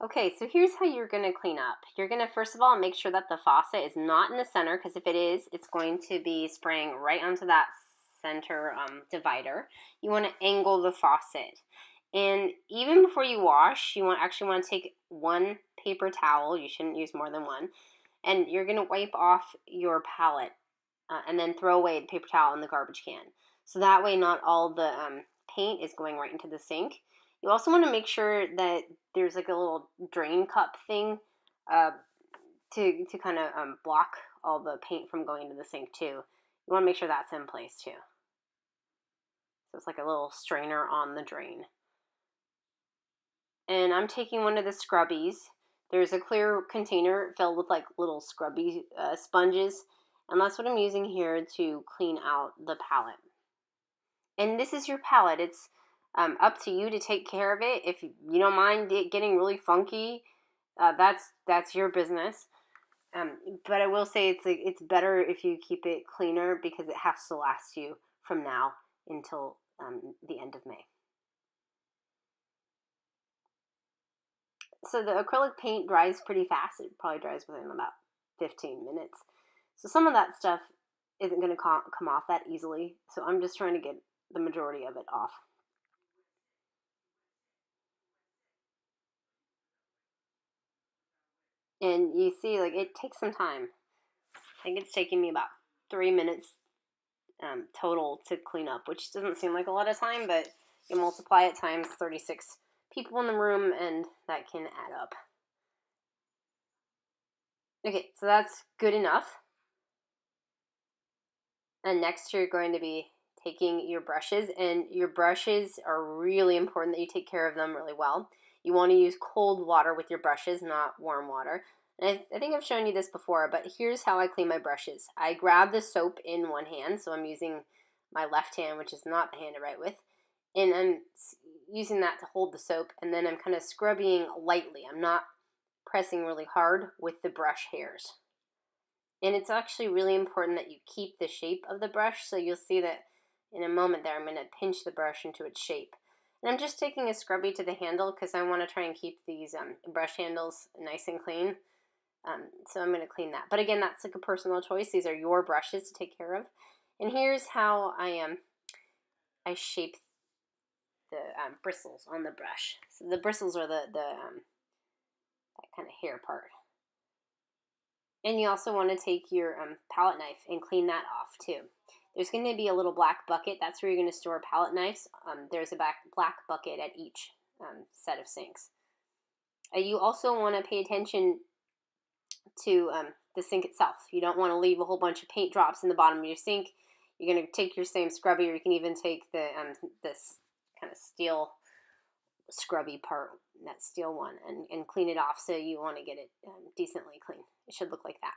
Okay, so here's how you're going to clean up. You're going to first of all make sure that the faucet is not in the center, because if it is, it's going to be spraying right onto that center divider. You want to angle the faucet. And even before you wash, you actually want to take one paper towel. You shouldn't use more than one. And you're going to wipe off your palette and then throw away the paper towel in the garbage can. So that way not all the paint is going right into the sink. You also want to make sure that there's like a little drain cup thing uh, to kind of block all the paint from going into the sink too. You want to make sure that's in place too. So it's like a little strainer on the drain. And I'm taking one of the scrubbies. There's a clear container filled with like little scrubby sponges, and that's what I'm using here to clean out the palette. And this is your palette. It's up to you to take care of it. If you don't mind it getting really funky, that's your business. But I will say it's better if you keep it cleaner, because it has to last you from now until the end of May. So the acrylic paint dries pretty fast. It probably dries within about 15 minutes. So some of that stuff isn't going to come off that easily. So I'm just trying to get the majority of it off. And you see, like, it takes some time. I think it's taking me about 3 minutes total to clean up, which doesn't seem like a lot of time, but you multiply it times 36 people in the room, and that can add up. Okay, so that's good enough. And next you're going to be taking your brushes, and your brushes are really important that you take care of them really well. You want to use cold water with your brushes, not warm water. And I think I've shown you this before, but here's how I clean my brushes. I grab the soap in one hand, so I'm using my left hand, which is not the hand I write with, and I'm using that to hold the soap, and then I'm kind of scrubbing lightly. I'm not pressing really hard with the brush hairs. And it's actually really important that you keep the shape of the brush, so you'll see that in a moment there I'm going to pinch the brush into its shape. And I'm just taking a scrubby to the handle because I want to try and keep these brush handles nice and clean. So I'm going to clean that. But again, that's like a personal choice. These are your brushes to take care of. And here's how I shape the bristles on the brush. So the bristles are that kind of hair part. And you also want to take your palette knife and clean that off too. There's going to be a little black bucket. That's where you're going to store palette knives. There's a black bucket at each set of sinks. You also want to pay attention to the sink itself. You don't want to leave a whole bunch of paint drops in the bottom of your sink. You're going to take your same scrubby, or you can even take the this kind of steel scrubby part, that steel one, and clean it off. So you want to get it decently clean. It should look like that.